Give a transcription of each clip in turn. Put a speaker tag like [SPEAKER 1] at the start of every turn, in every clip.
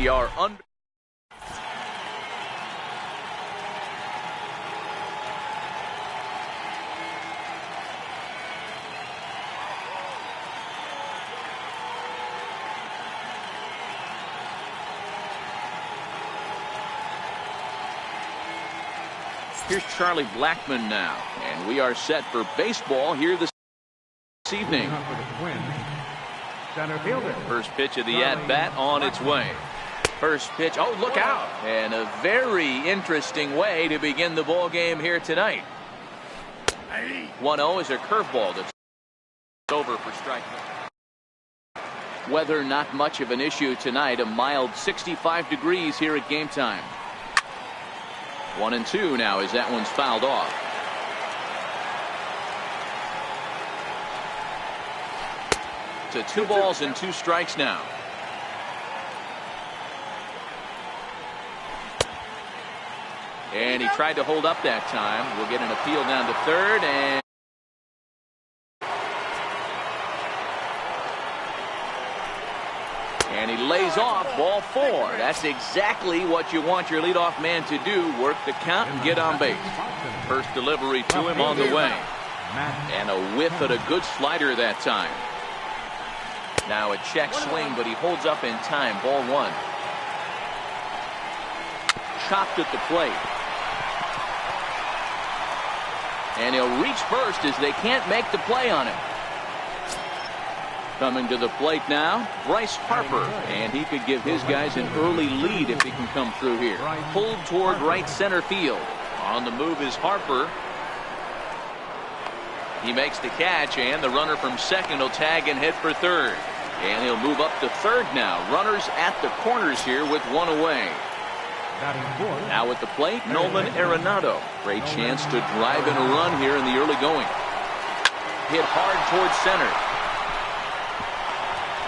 [SPEAKER 1] We are under. Here's Charlie Blackmon now, and we are set for baseball here this evening. First pitch of the at-bat on its way. First pitch, oh, look out, and a very interesting way to begin the ball game here tonight. 1-0 is a curveball that's over for strike one. Weather not much of an issue tonight, a mild 65 degrees here at game time. 1-2 now as that one's fouled off. To 2 balls and 2 strikes now. And he tried to hold up that time. We'll get an appeal down to third, and he lays off ball 4. That's exactly what you want your leadoff man to do. Work the count and get on base. First delivery to him on the way. And a whiff at a good slider that time. Now a check swing, but he holds up in time. Ball 1. Chopped at the plate. And he'll reach first as they can't make the play on him. Coming to the plate now, Bryce Harper, and he could give his guys an early lead if he can come through here. Pulled toward right center field. On the move is Harper. He makes the catch, and the runner from second will tag and head for third. And he'll move up to third now. Runners at the corners here with 1 away. Now at the plate, Nolan Arenado. Great chance to drive in a run here in the early going. Hit hard towards center.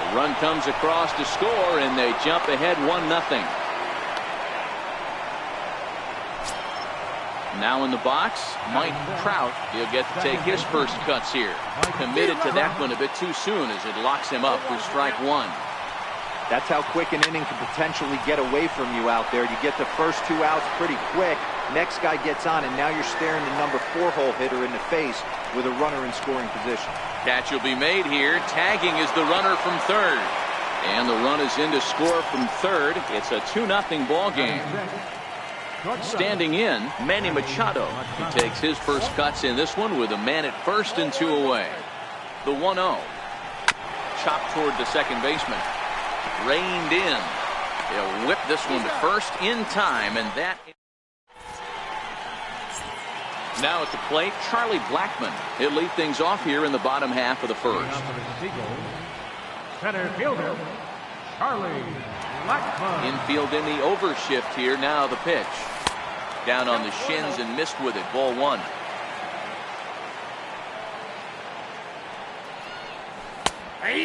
[SPEAKER 1] The run comes across to score, and they jump ahead 1-0. Now in the box, Mike Trout. He'll get to take his first cuts here. Committed to that one a bit too soon as it locks him up for strike 1.
[SPEAKER 2] That's how quick an inning can potentially get away from you out there. You get the first 2 outs pretty quick. Next guy gets on, and now you're staring the number 4-hole hitter in the face with a runner in scoring position. Catch
[SPEAKER 1] will be made here. Tagging is the runner from third. And the run is in to score from third. It's a 2-0 ball game. Standing in, Manny Machado. He takes his first cuts in this one with a man at first and 2 away. The 1-0. Chopped toward the second baseman. Reined in. He'll whip this one to first in time, and that. Now at the plate, Charlie Blackmon. He'll lead things off here in the bottom half of the first.
[SPEAKER 3] Center fielder, Charlie Blackmon.
[SPEAKER 1] Infield in the overshift here. Now the pitch. Down on the shins and missed with it. Ball 1.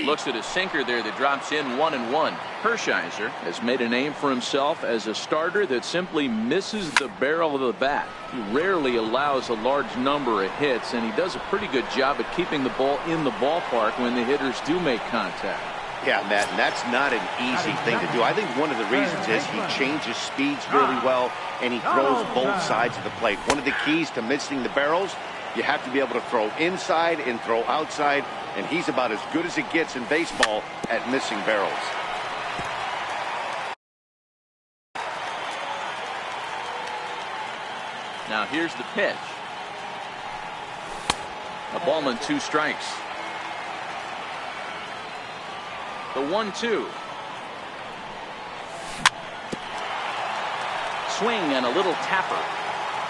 [SPEAKER 1] Looks at a sinker there that drops in 1-1. Hershiser has made a name for himself as a starter that simply misses the barrel of the bat. He rarely allows a large number of hits, and he does a pretty good job at keeping the ball in the ballpark when the hitters do make contact.
[SPEAKER 4] Yeah, Matt, and that's not an easy thing to do. I think one of the reasons is he changes speeds really well, and he throws both sides of the plate. One of the keys to missing the barrels, you have to be able to throw inside and throw outside, and he's about as good as it gets in baseball at missing barrels.
[SPEAKER 1] Now here's the pitch. A ball and 2 strikes. The 1-2. Swing and a little tapper.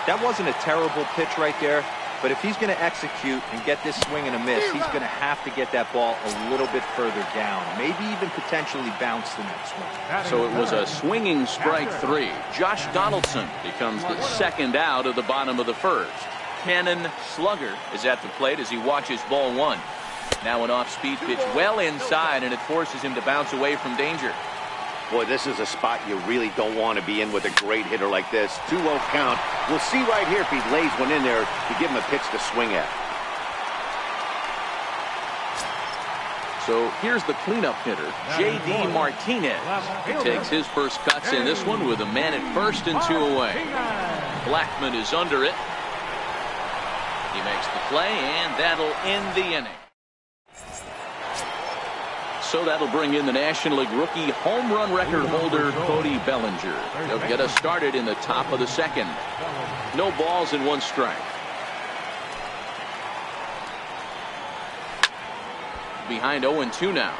[SPEAKER 2] That wasn't a terrible pitch right there, but if he's going to execute and get this swing and a miss, he's going to have to get that ball a little bit further down, maybe even potentially bounce the next one.
[SPEAKER 1] So it was a swinging strike 3. Josh Donaldson becomes the second out of the bottom of the first. Cannon Slugger is at the plate as he watches ball 1. Now an off-speed pitch well inside, and it forces him to bounce away from danger.
[SPEAKER 4] Boy, this is a spot you really don't want to be in with a great hitter like this. 2-0 count. We'll see right here if he lays one in there to give him a pitch to swing at.
[SPEAKER 1] So here's the cleanup hitter, J.D. Martinez. He takes his first cuts in this one with a man at first and 2 away. Blackman is under it. He makes the play, and that'll end the inning. So that'll bring in the National League rookie home run record holder, Cody Bellinger. He'll get us started in the top of the second. No balls and 1 strike. Behind 0-2 now.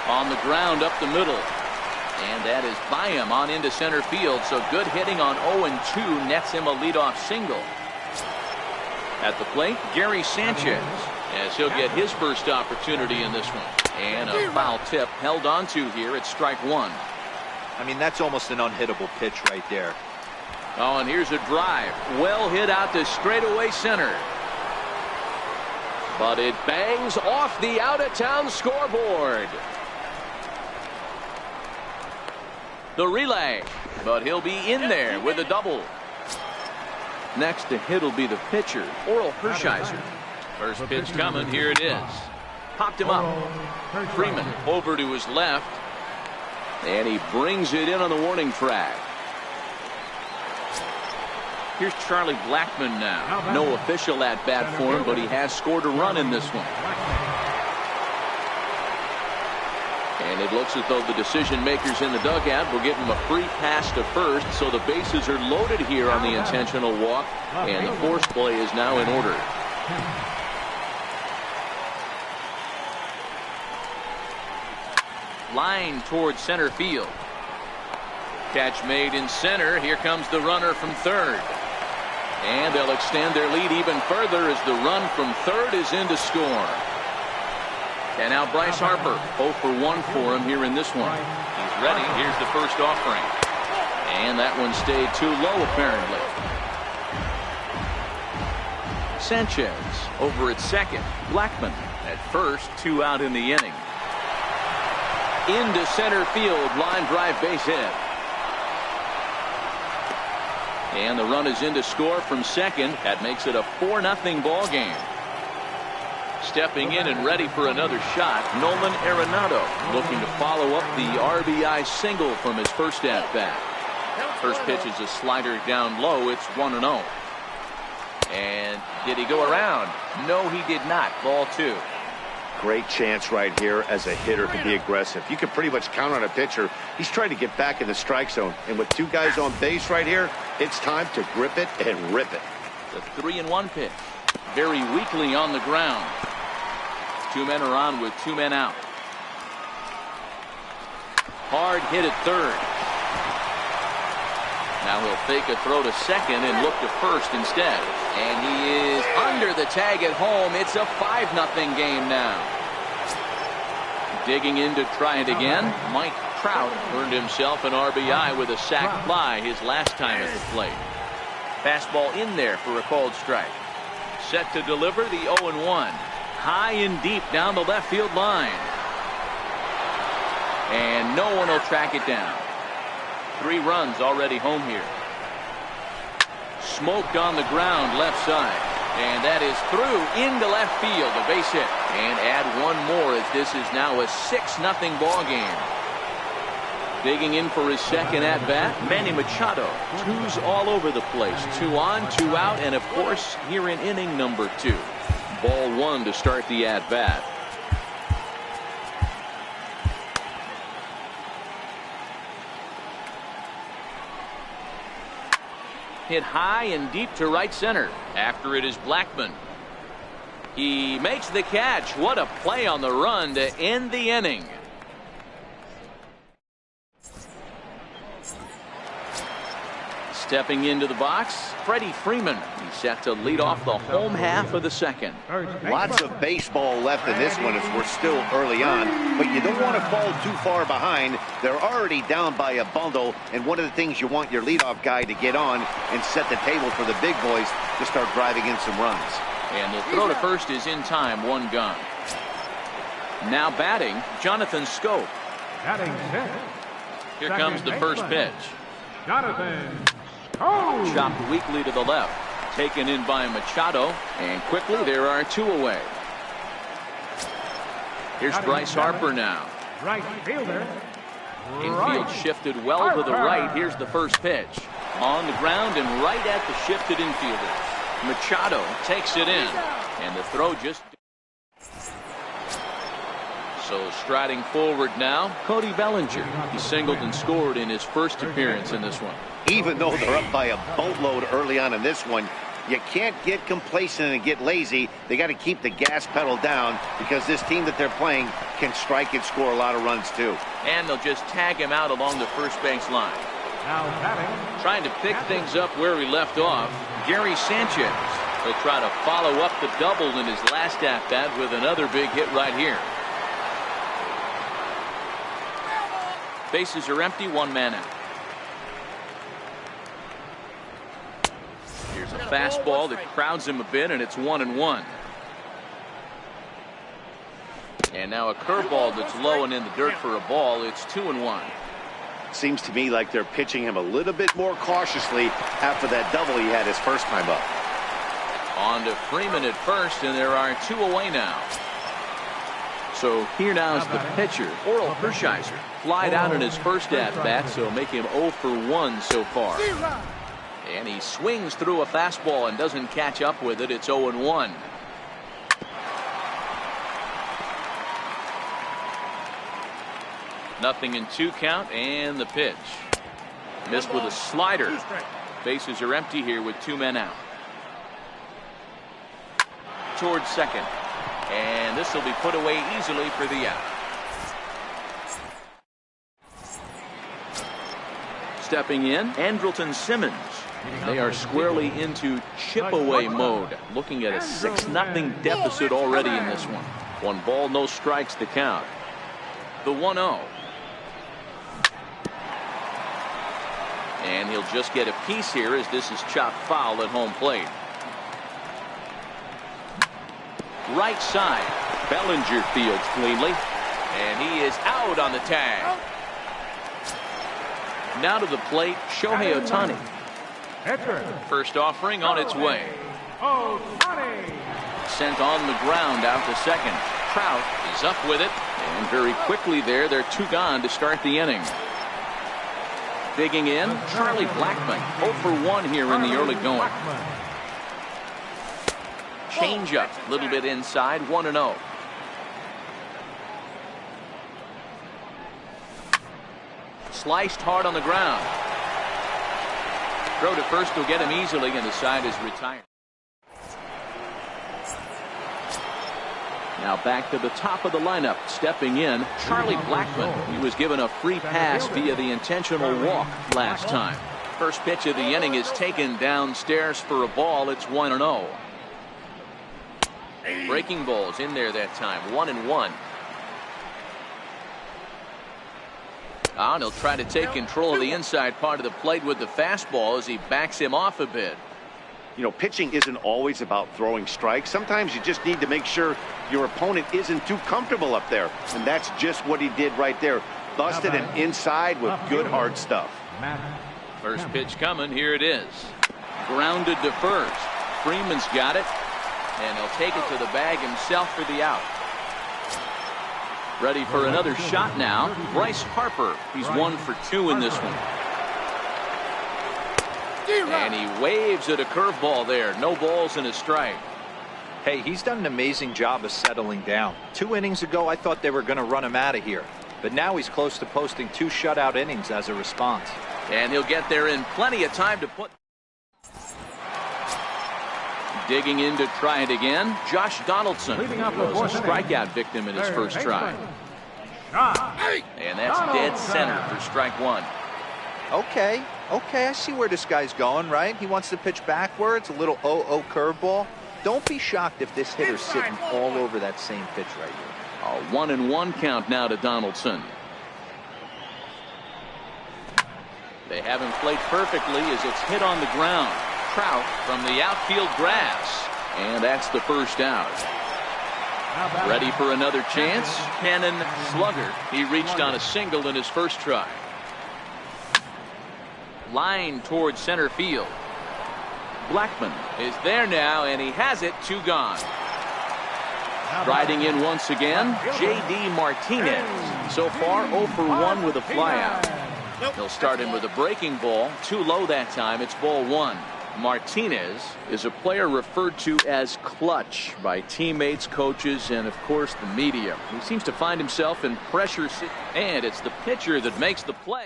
[SPEAKER 1] On the ground up the middle. And that is by him on into center field. So good hitting on 0-2 nets him a leadoff single. At the plate, Gary Sanchez, as he'll get his first opportunity in this one. And a foul tip held onto here at strike 1.
[SPEAKER 2] I mean, that's almost an unhittable pitch right there.
[SPEAKER 1] Oh, and here's a drive. Well hit out to straightaway center. But it bangs off the out-of-town scoreboard. The relay, but he'll be in there with a double. Next to hit will be the pitcher, Oral Hershiser. First pitch coming, here it is. Popped him up. Freeman over to his left. And he brings it in on the warning track. Here's Charlie Blackman now. No official at bat for him, but he has scored a run in this one. And it looks as though the decision makers in the dugout will give him a free pass to first. So the bases are loaded here on the intentional walk. And the force play is now in order. Line towards center field. Catch made in center. Here comes the runner from third. And they'll extend their lead even further as the run from third is in to score. And now Bryce Harper, 0 for 1 for him here in this one. He's ready. Here's the first offering. And that one stayed too low apparently. Sanchez over at second. Blackman at first, 2 out in the inning. Into center field, line drive base hit. And the run is in to score from second. That makes it a 4-0 ball game. Stepping in and ready for another shot, Nolan Arenado looking to follow up the RBI single from his first at bat. First pitch is a slider down low. It's 1-0. And did he go around? No, he did not. Ball 2.
[SPEAKER 4] Great chance right here as a hitter to be aggressive. You can pretty much count on a pitcher. He's trying to get back in the strike zone. And with 2 guys on base right here, it's time to grip it and rip it.
[SPEAKER 1] The 3-1 pitch. Very weakly on the ground. 2 men are on with 2 men out. Hard hit at third. Now he'll fake a throw to second and look to first instead. And he is under the tag at home. It's a 5-0 game now. Digging in to try it again. Mike Trout earned himself an RBI with a sac fly his last time at the plate. Fastball in there for a called strike. Set to deliver the 0-1. High and deep down the left field line. And no one will track it down. 3 runs already home here. Smoked on the ground left side. And that is through into left field, a base hit. And add 1 more as this is now a 6-0 ball game. Digging in for his second at bat, Manny Machado. 2s all over the place. 2 on, 2 out, and of course here in inning number 2. Ball 1 to start the at bat. Hit high and deep to right center. After it is Blackman. He makes the catch. What a play on the run to end the inning. Stepping into the box, Freddie Freeman. He's set to lead off the home half of the second.
[SPEAKER 4] Lots of baseball left in this one as we're still early on, but you don't want to fall too far behind. They're already down by a bundle, and one of the things you want your leadoff guy to get on and set the table for the big boys to start driving in some runs.
[SPEAKER 1] And the throw to first is in time, 1 gone. Now batting, Jonathan Scope. Here comes the first pitch.
[SPEAKER 3] Jonathan. Oh!
[SPEAKER 1] Chopped weakly to the left. Taken in by Machado. And quickly there are 2 away. Here's Bryce Harper now.
[SPEAKER 3] Right fielder.
[SPEAKER 1] Infield shifted well to the right. Here's the first pitch. On the ground and right at the shifted infielders. Machado takes it in. And the throw just... So striding forward now, Cody Bellinger. He singled and scored in his first appearance in this one.
[SPEAKER 4] Even though they're up by a boatload early on in this one, you can't get complacent and get lazy. They got to keep the gas pedal down because this team that they're playing can strike and score a lot of runs too.
[SPEAKER 1] And they'll just tag him out along the first base line.
[SPEAKER 3] Now batting.
[SPEAKER 1] Trying to pick things up where he left off, Gary Sanchez. He'll try to follow up the double in his last at-bat with another big hit right here. Bases are empty, 1 man out. Here's a fastball that crowds him a bit, and it's 1-1. And now a curveball that's low and in the dirt for a ball. It's 2-1.
[SPEAKER 4] Seems to me like they're pitching him a little bit more cautiously after that double he had his first time up.
[SPEAKER 1] On to Freeman at first, and there are 2 away now. So here now is the pitcher, Oral Hershiser. Flied out in his first at-bat, so make him 0 for 1 so far. And he swings through a fastball and doesn't catch up with it. It's 0-1. Nothing in 2 count, and the pitch. Missed with a slider. Bases are empty here with 2 men out. Towards second. And this will be put away easily for the out. Stepping in, Andrelton Simmons. They are squarely into chip-away mode. Looking at a 6-0 deficit already in this one. 1 ball, no strikes to count. The 1-0. And he'll just get a piece here as this is chopped foul at home plate. Right side. Bellinger fields cleanly. And he is out on the tag. Now to the plate, Shohei Ohtani. First offering on its way. Sent on the ground out to second. Trout is up with it. And very quickly there, they're 2 gone to start the inning. Digging in, Charlie Blackmon. 0 for 1 here in the early going. Change up, a little bit inside, 1-0. Sliced hard on the ground. Throw to first will get him easily, and the side is retired. Now back to the top of the lineup. Stepping in, Charlie Blackmon. He was given a free pass via the intentional walk last time. First pitch of the inning is taken downstairs for a ball. It's 1-0. Breaking balls in there that time. 1-1. And he'll try to take control of the inside part of the plate with the fastball as he backs him off a bit.
[SPEAKER 4] You know, pitching isn't always about throwing strikes. Sometimes you just need to make sure your opponent isn't too comfortable up there. And that's just what he did right there. Busted him inside with good hard stuff.
[SPEAKER 1] First pitch coming. Here it is. Grounded to first. Freeman's got it. And he'll take it to the bag himself for the out. Ready for another shot now. Bryce Harper. He's 1 for 2 in this one. And he waves at a curveball there. No balls and a strike.
[SPEAKER 2] Hey, he's done an amazing job of settling down. 2 innings ago, I thought they were going to run him out of here. But now he's close to posting 2 shutout innings as a response.
[SPEAKER 1] And he'll get there in plenty of time to put. Digging in to try it again, Josh Donaldson. He was a strikeout victim in his first try. And that's dead center for strike 1.
[SPEAKER 2] Okay, I see where this guy's going, right? He wants to pitch backwards, a little 0-0 curveball. Don't be shocked if this hitter's sitting all over that same pitch right here.
[SPEAKER 1] A 1-1 count now to Donaldson. They have him played perfectly as it's hit on the ground. Trout from the outfield grass. And that's the first out. Ready for another chance? Cannon Slugger. He reached on a single in his first try. line towards center field. Blackman is there now, and he has it. 2 gone. Riding in once again, J.D. Martinez. So far 0 for 1 with a flyout. He'll start in with a breaking ball. Too low that time. It's ball 1. Martinez is a player referred to as clutch by teammates, coaches, and of course the media. He seems to find himself in pressure, and it's the pitcher that makes the play.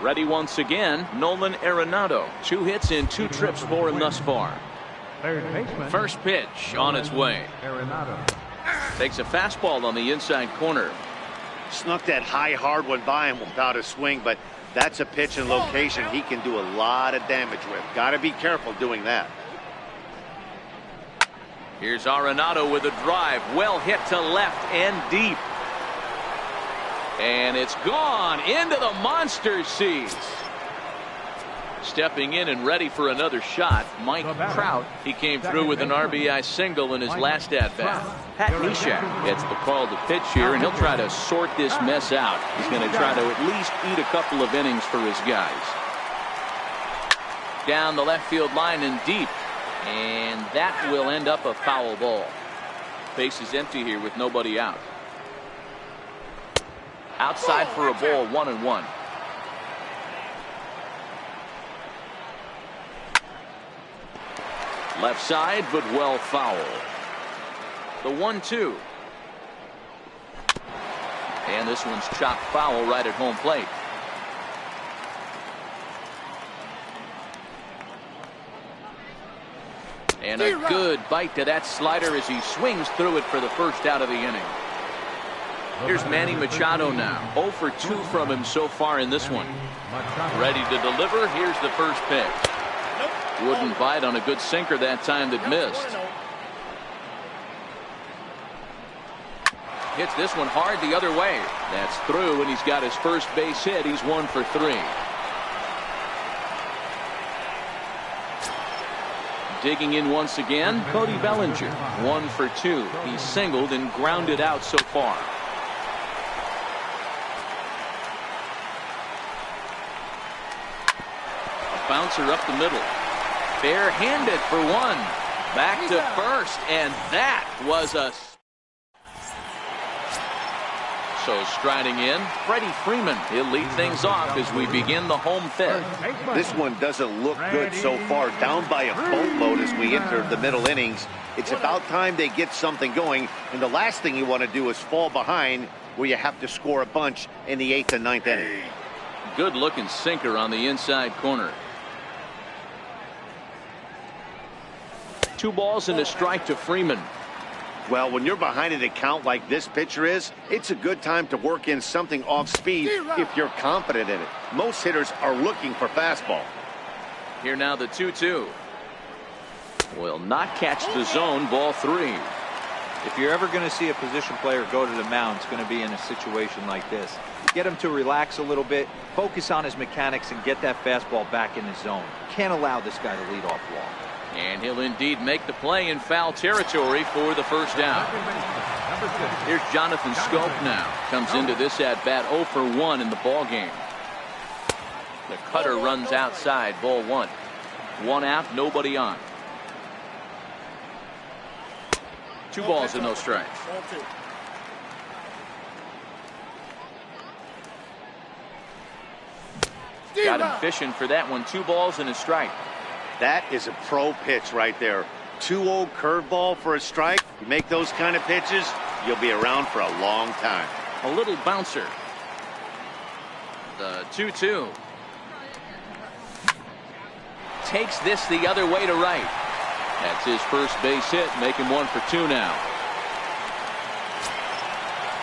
[SPEAKER 1] Ready once again, Nolan Arenado. 2 hits in 2 trips for him thus far. First pitch on its way. Takes a fastball on the inside corner.
[SPEAKER 4] Snuck that high hard one by him without a swing, but that's a pitch and location he can do a lot of damage with. Got to be careful doing that.
[SPEAKER 1] Here's Arenado with a drive. Well hit to left and deep. And it's gone into the monster seats. Stepping in and ready for another shot, Mike Trout. He came through with an RBI single in his last at-bat. Pat Neshek gets the call to pitch here, and he'll try to sort this mess out. He's going to try to at least eat a couple of innings for his guys. Down the left field line and deep. And that will end up a foul ball. Base is empty here with nobody out. Outside for a ball, 1-1. Left side, but well foul. The 1-2. And this one's chopped foul right at home plate. And a good bite to that slider as he swings through it for the first out of the inning. Here's Manny Machado now. 0 for 2 from him so far in this one. Ready to deliver. Here's the first pitch. Wouldn't bite on a good sinker that time that missed. Hits this one hard the other way. That's through, and he's got his first base hit. He's 1 for 3. Digging in once again, Cody Bellinger. 1 for 2. He's singled and grounded out so far. A bouncer up the middle. Barehanded for 1. Back to first, and that was a... So striding in, Freddie Freeman. He'll lead things off as we begin the home fifth.
[SPEAKER 4] This one doesn't look good so far. Down by a boatload as we enter the middle innings. It's about time they get something going, and the last thing you want to do is fall behind where you have to score a bunch in the 8th and 9th inning.
[SPEAKER 1] Good looking sinker on the inside corner. 2 balls and a strike to Freeman.
[SPEAKER 4] Well, when you're behind an account like this pitcher is, it's a good time to work in something off speed if you're confident in it. Most hitters are looking for fastball.
[SPEAKER 1] Here now the 2-2. Will not catch the zone. Ball 3.
[SPEAKER 2] If you're ever going to see a position player go to the mound, it's going to be in a situation like this. Get him to relax a little bit, focus on his mechanics, and get that fastball back in his zone. Can't allow this guy to lead off long.
[SPEAKER 1] And he'll indeed make the play in foul territory for the first down. Here's Jonathan Schoop now. Comes into this at bat 0 for 1 in the ball game. The cutter runs outside. Ball 1. 1 out, nobody on. 2 balls and no strikes. Got him fishing for that one. 2 balls and a strike.
[SPEAKER 4] That is a pro pitch right there. 2-0 curveball for a strike. You make those kind of pitches, you'll be around for a long time.
[SPEAKER 1] A little bouncer. The 2-2. Takes this the other way to right. That's his first base hit. Make him 1 for 2 now.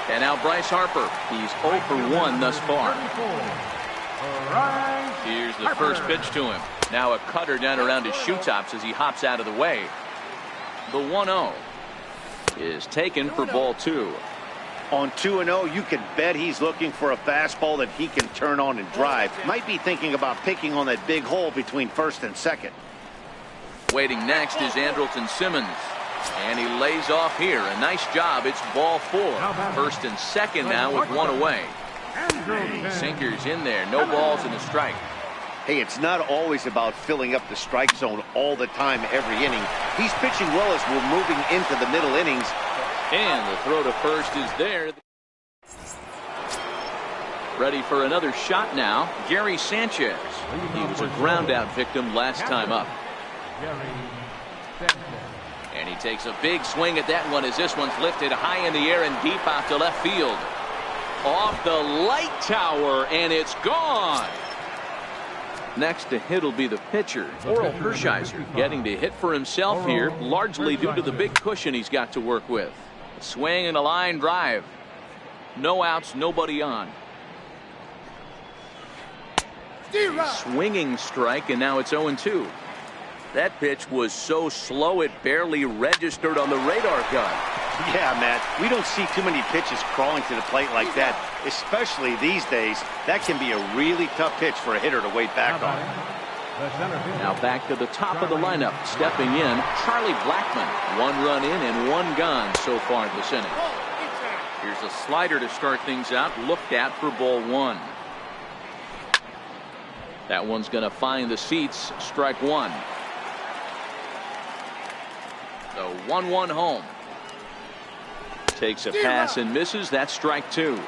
[SPEAKER 1] And now Bryce Harper. He's 0 for 1 thus far. Here's the first pitch to him. Now a cutter down around his shoe tops as he hops out of the way. The 1-0 is taken for ball 2.
[SPEAKER 4] On 2-0, you can bet he's looking for a fastball that he can turn on and drive. Might be thinking about picking on that big hole between first and second.
[SPEAKER 1] Waiting next is Andrelton Simmons. And he lays off here. A nice job. It's ball 4. First and second now with 1 away. Sinkers in there. No balls and a strike.
[SPEAKER 4] Hey, it's not always about filling up the strike zone all the time every inning. He's pitching well as we're moving into the middle innings.
[SPEAKER 1] And the throw to first is there. Ready for another shot now, Gary Sanchez. He was a ground out victim last time up. And he takes a big swing at that one as this one's lifted high in the air and deep out to left field. Off the light tower, and it's gone. Next to hit will be the pitcher, Oral Hershiser, getting to hit for himself here, largely due to the big cushion he's got to work with. Swing and a line drive. No outs, nobody on. Swinging strike, and now it's 0-2. That pitch was so slow it barely registered on the radar gun.
[SPEAKER 4] Yeah, Matt, we don't see too many pitches crawling to the plate like that, especially these days. That can be a really tough pitch for a hitter to wait back on.
[SPEAKER 1] Now back to the top of the lineup. Stepping in, Charlie Blackmon. 1 run in and 1 gone so far this inning. Here's a slider to start things out. Looked at for ball 1. That one's going to find the seats. Strike 1. The 1-1 home. Takes a pass and misses. That's strike 2.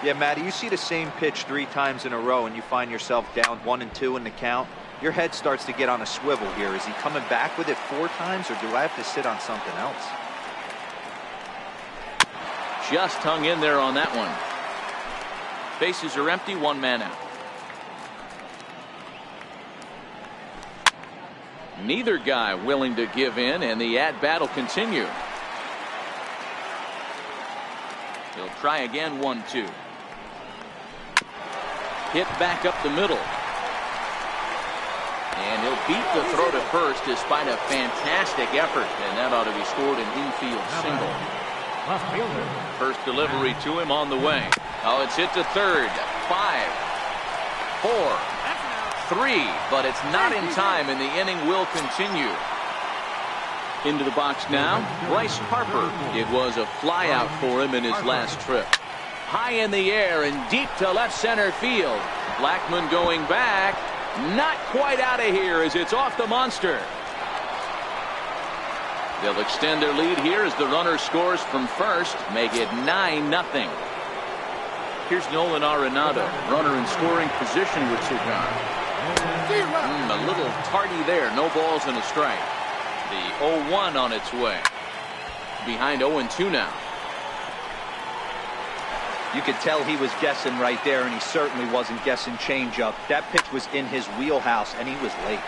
[SPEAKER 2] Yeah, Matty, you see the same pitch 3 times in a row and you find yourself down 1-2 in the count. Your head starts to get on a swivel here. Is he coming back with it 4 times, or do I have to sit on something else?
[SPEAKER 1] Just hung in there on that one. Bases are empty. 1 man out. Neither guy willing to give in, and the at-bat will continue. He'll try again. 1-2. Hit back up the middle. And he'll beat the throw to first despite a fantastic effort, and that ought to be scored an infield single. First delivery to him on the way. Oh, it's hit to third. 5, 4, 3, but it's not in time, and the inning will continue. Into the box now, Bryce Harper. It was a fly out for him in his last trip. High in the air and deep to left center field. Blackmon going back. Not quite out of here as it's off the monster. They'll extend their lead here as the runner scores from first. Make it 9-0. Here's Nolan Arenado, runner in scoring position with Cigar. A little tardy there. No balls and a strike. The 0-1 on its way. Behind 0-2 now.
[SPEAKER 2] You could tell he was guessing right there, and he certainly wasn't guessing changeup. That pitch was in his wheelhouse, and he was late.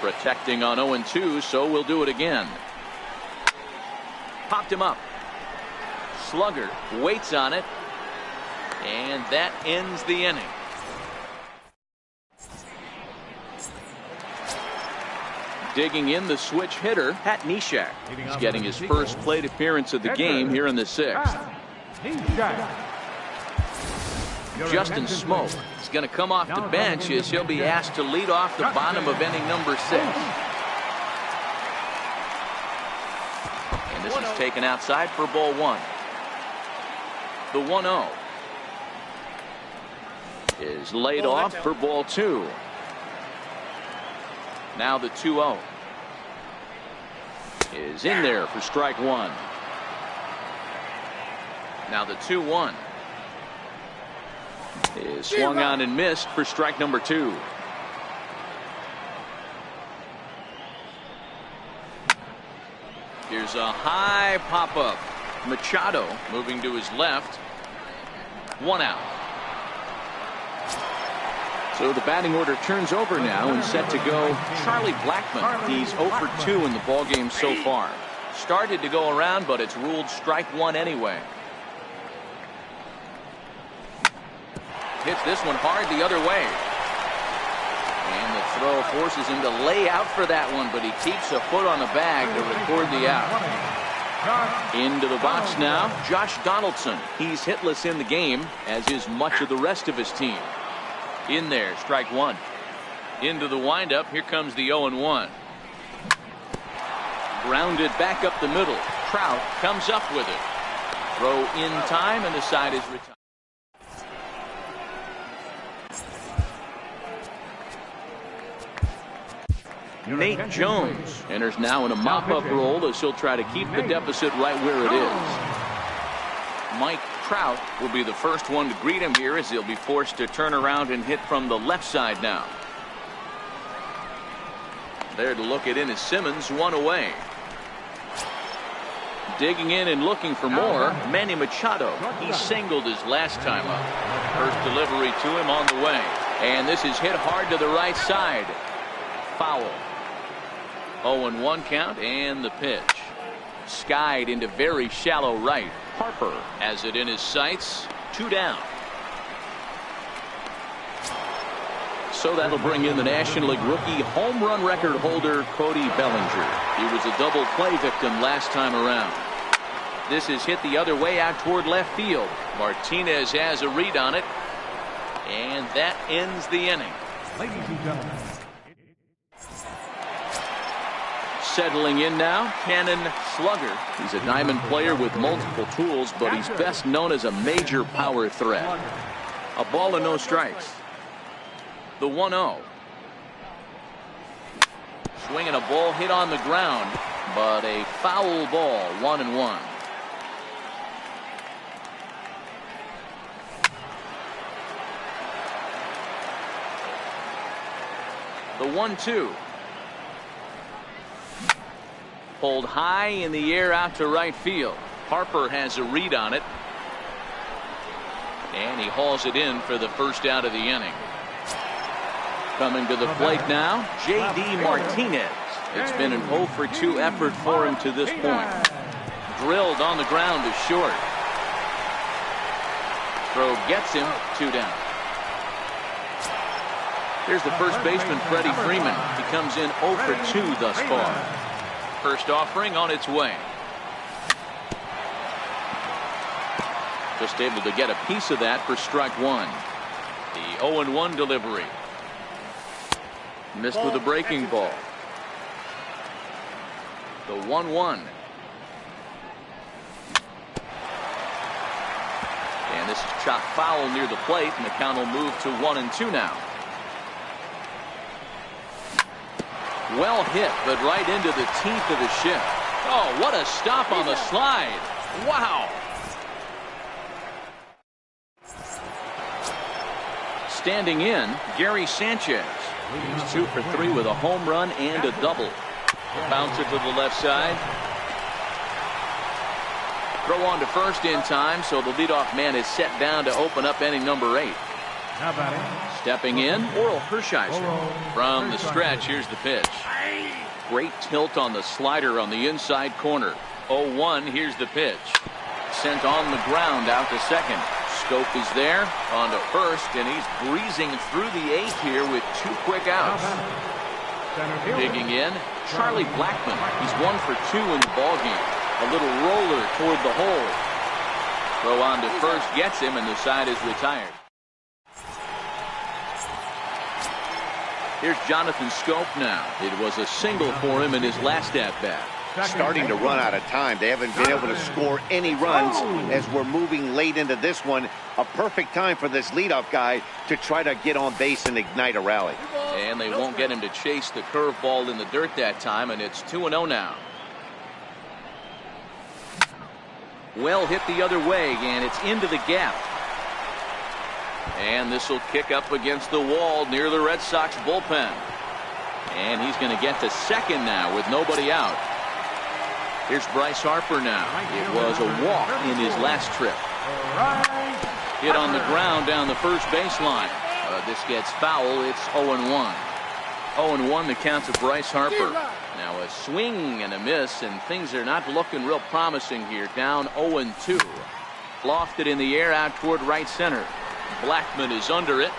[SPEAKER 1] Protecting on 0-2, so we'll do it again. Popped him up. Slugger waits on it, and that ends the inning. Digging in, the switch hitter, Pat Neshek. He's getting his first plate appearance of the game here in the 6th. Justin Smoke is going to come off the bench as he'll be asked to lead off the bottom of inning number 6. And this is taken outside for ball 1. The 1-0 is laid off for ball 2. Now the 2-0 is in there for strike 1. Now the 2-1 is swung on and missed for strike number 2. Here's a high pop-up. Machado moving to his left. 1 out. So the batting order turns over now and set to go Charlie Blackmon. He's 0 for 2 in the ballgame so far. Started to go around, but it's ruled strike 1 anyway. Hits this one hard the other way. And the throw forces him to lay out for that one, but he keeps a foot on the bag to record the out. Into the box now, Josh Donaldson. He's hitless in the game, as is much of the rest of his team. In there, strike 1. Into the windup, here comes the 0-1. Grounded back up the middle. Trout comes up with it. Throw in time, and the side is retired. Nate Jones enters now in a mop-up role as he'll try to keep the deficit right where it is. Mike Trout will be the first one to greet him here as he'll be forced to turn around and hit from the left side now. There to look it in is Simmons, one away. Digging in and looking for more, Manny Machado. He singled his last time up. First delivery to him on the way. And this is hit hard to the right side. Foul. 0-1 count and the pitch. Skied into very shallow right. Harper has it in his sights. 2 down. So that'll bring in the National League rookie home run record holder Cody Bellinger. He was a double play victim last time around. This is hit the other way out toward left field. Martinez has a read on it. And that ends the inning.
[SPEAKER 3] Ladies and gentlemen.
[SPEAKER 1] Settling in now, Cannon Slugger. He's a diamond player with multiple tools, but he's best known as a major power threat. A ball and no strikes. The 1-0. Swinging a ball hit on the ground, but a foul ball, 1-1. The 1-2. Pulled high in the air out to right field. Harper has a read on it. And he hauls it in for the first out of the inning. Coming to the plate now, J.D. Martinez. It's been an 0-for-2 effort for him to this point. Drilled on the ground to short. Throw gets him, 2 down. Here's the first baseman, Freddie Freeman. He comes in 0-for-2 thus far. First offering on its way. Just able to get a piece of that for strike 1. The 0-1 delivery. Missed with a breaking ball. The 1-1. And this is chopped foul near the plate, and the count will move to 1-2 now. Well hit, but right into the teeth of the shift. Oh, what a stop on the slide. Wow. Standing in, Gary Sanchez. He's 2 for 3 with a home run and a double. Bounce it to the left side. Throw on to first in time, so the leadoff man is set down to open up inning number 8. Stepping in, Oral Hershiser. From the stretch, here's the pitch. Great tilt on the slider on the inside corner. 0-1, here's the pitch. Sent on the ground out to second. Scope is there, on to first, and he's breezing through the 8th here with 2 quick outs. Digging in, Charlie Blackmon. He's 1 for 2 in the ballgame. A little roller toward the hole. Throw on to first gets him, and the side is retired. Here's Jonathan Scope now. It was a single for him in his last at-bat.
[SPEAKER 4] Starting to run out of time. They haven't been able to score any runs as we're moving late into this one. A perfect time for this leadoff guy to try to get on base and ignite a rally.
[SPEAKER 1] And they won't get him to chase the curveball in the dirt that time, and it's 2-0 now. Well hit the other way, and it's into the gap. And this will kick up against the wall near the Red Sox bullpen. And he's going to get to second now with nobody out. Here's Bryce Harper now. It was a walk in his last trip. Hit on the ground down the first baseline. This gets foul. It's 0-1. 0-1 the count to Bryce Harper. Now a swing and a miss, and things are not looking real promising here. Down 0-2. Lofted in the air out toward right center. Blackmon is under it.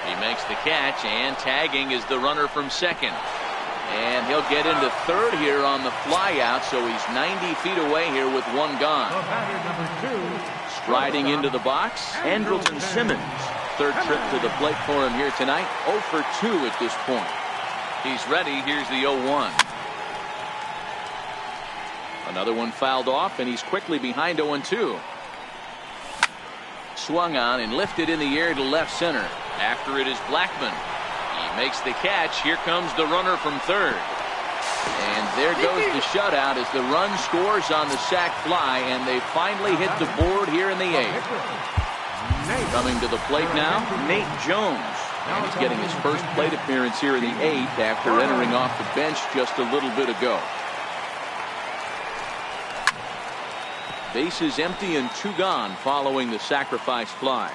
[SPEAKER 1] He makes the catch, and tagging is the runner from second. And he'll get into third here on the fly out, so he's 90 feet away here with 1 gone. Striding into the box, Andrelton Simmons. Third trip to the plate for him here tonight. 0 for 2 at this point. He's ready. Here's the 0-1. Another one fouled off, and he's quickly behind 0-2. Swung on and lifted in the air to left center. After it is Blackmon. He Makes the catch. Here comes the runner from third. And there goes the shutout as the run scores on the sac fly, and they finally hit the board here in the eighth. Coming to the plate now, Nate Jones. And he's getting his first plate appearance here in the eighth after entering off the bench just a little bit ago. Bases empty and 2 gone following the sacrifice fly.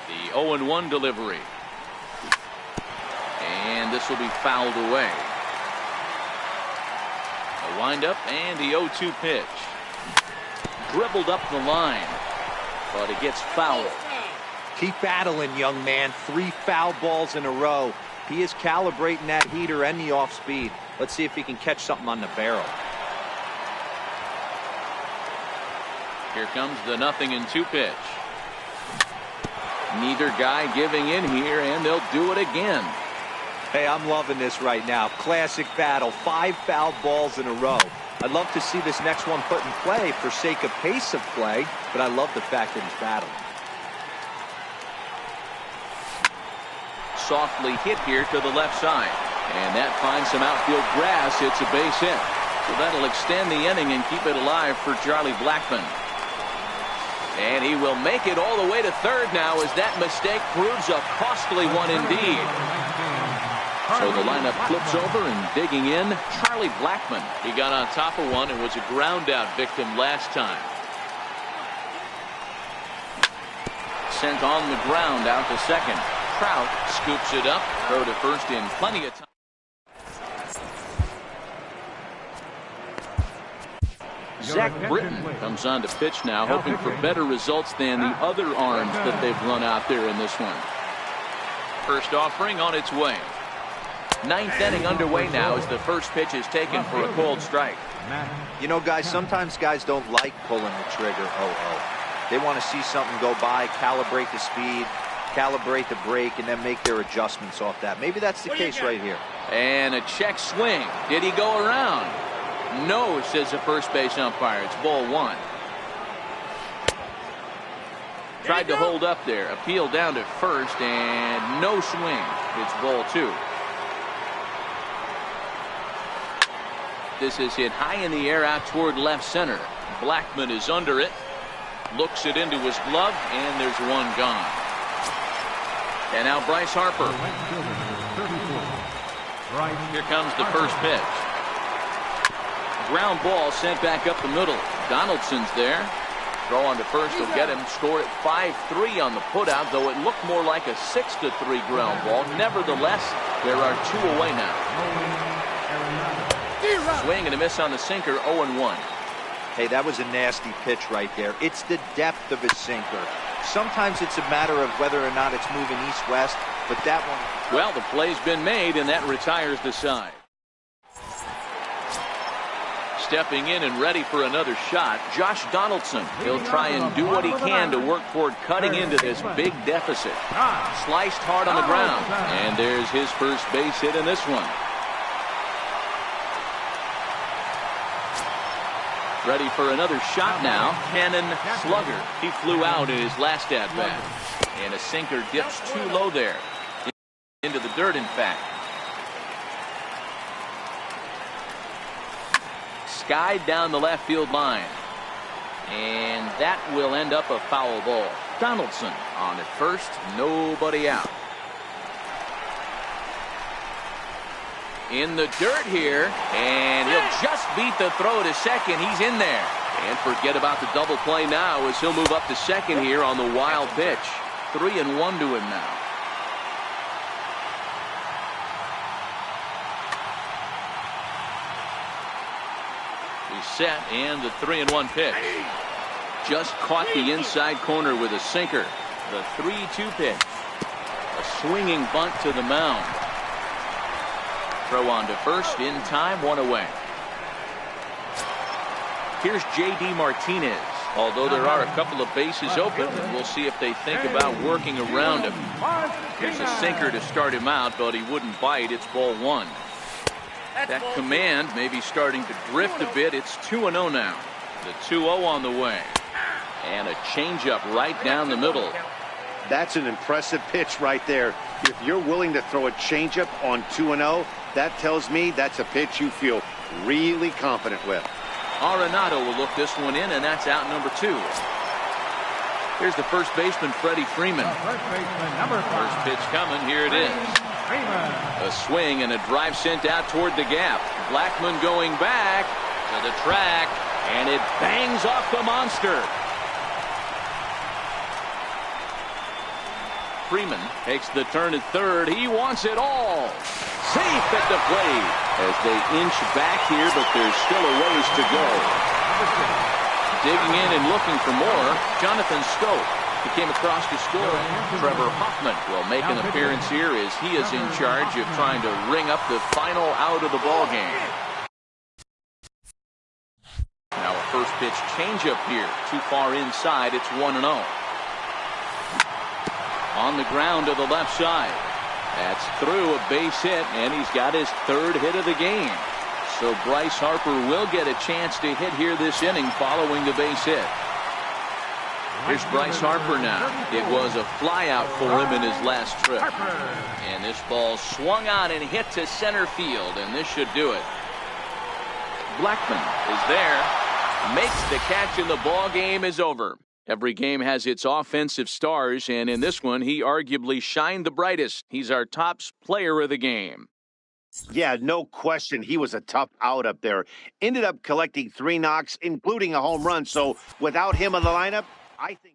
[SPEAKER 1] The 0-1 delivery. And this will be fouled away. A windup and the 0-2 pitch. Dribbled up the line, but it gets fouled.
[SPEAKER 2] Keep battling, young man. 3 foul balls in a row. He is calibrating that heater and the off speed. Let's see if he can catch something on the barrel.
[SPEAKER 1] Here comes the 0-2 pitch. Neither guy giving in here, and they'll do it again.
[SPEAKER 2] Hey, I'm loving this right now. Classic battle. 5 foul balls in a row. I'd love to see this next one put in play for sake of pace of play, but I love the fact that he's battling.
[SPEAKER 1] Softly hit here to the left side, and that finds some outfield grass. It's a base hit, so that'll extend the inning and keep it alive for Charlie Blackmon. And he will make it all the way to third now, as that mistake proves a costly one indeed. So the lineup flips over, and digging in, Charlie Blackmon. He got on top of one and was a ground out victim last time. Sent on the ground out to second. Trout scoops it up. Throw to first in plenty of time. Zach Britton comes on to pitch now, hoping for better results than the other arms that they've run out there in this one. First offering on its way. 9th inning underway now as the first pitch is taken for a cold strike.
[SPEAKER 2] You know, guys, sometimes guys don't like pulling the trigger. They want to see something go by, calibrate the speed, calibrate the break, and then make their adjustments off that. Maybe that's the case right here.
[SPEAKER 1] And a check swing. Did he go around? No, says the first base umpire. It's ball 1. Tried to hold up there. Appeal down to first, and no swing. It's ball 2. This is hit high in the air out toward left center. Blackmon is under it. Looks it into his glove, and there's one gone. And now Bryce Harper. Here comes the first pitch. Ground ball sent back up the middle. Donaldson's there. Throw on to first will get him. Scored at 5-3 on the putout, though it looked more like a 6-3 ground ball. Nevertheless, there are 2 away now. Swing and a miss on the sinker, 0-1.
[SPEAKER 2] Hey, that was a nasty pitch right there. It's the depth of his sinker. Sometimes it's a matter of whether or not it's moving east-west, but that one...
[SPEAKER 1] Well, the play's been made, and that retires the side. Stepping in and ready for another shot, Josh Donaldson. He'll try and do what he can to work toward cutting into this big deficit. Sliced hard on the ground, and there's his first base hit in this one. Ready for another shot now. Cannon Slugger. He flew out in his last at-bat. And a sinker dips too low there. Into the dirt, in fact. Skied down the left field line. And that will end up a foul ball. Donaldson on at first. Nobody out. In the dirt here, and he'll just beat the throw to second. He's in there. And forget about the double play now as he'll move up to second here on the wild pitch. 3-1 to him now. He's set, and the 3-1 pitch. Just caught the inside corner with a sinker. The 3-2 pitch. A swinging bunt to the mound. Throw on to first in time, 1 away. Here's J.D. Martinez. Although there are a couple of bases open, we'll see if they think about working around him. Here's a sinker to start him out, but he wouldn't bite. It's ball 1. That command may be starting to drift a bit. It's 2-0 now. The 2-0 on the way. And a changeup right down the middle.
[SPEAKER 4] That's an impressive pitch right there. If you're willing to throw a changeup on 2-0, that tells me that's a pitch you feel really confident with.
[SPEAKER 1] Arenado will look this one in, and that's out number 2. Here's the first baseman, Freddie Freeman.
[SPEAKER 3] First baseman, number 5.
[SPEAKER 1] First pitch coming. Here it is.
[SPEAKER 3] Freeman.
[SPEAKER 1] A swing and a drive sent out toward the gap. Blackmon going back to the track, and it bangs off the monster. Freeman takes the turn at third. He wants it all. Safe at the plate as they inch back here, but there's still a ways to go. Digging in and looking for more, Jonathan Scope. He came across to score. Trevor Hoffman will make an appearance here as he is in charge of trying to ring up the final out of the ball game. Now a first pitch changeup here. Too far inside. It's 1-0. On the ground to the left side. That's through a base hit, and he's got his 3rd hit of the game. So Bryce Harper will get a chance to hit here this inning following the base hit. Here's Bryce Harper now. It was a flyout for him in his last trip. And this ball swung on and hit to center field, and this should do it. Blackmon is there, makes the catch, and the ball game is over. Every game has its offensive stars, and in this one, he arguably shined the brightest. He's our top player of the game.
[SPEAKER 4] Yeah, no question. He was a tough out up there. Ended up collecting 3 knocks, including a home run. So without him in the lineup, I think...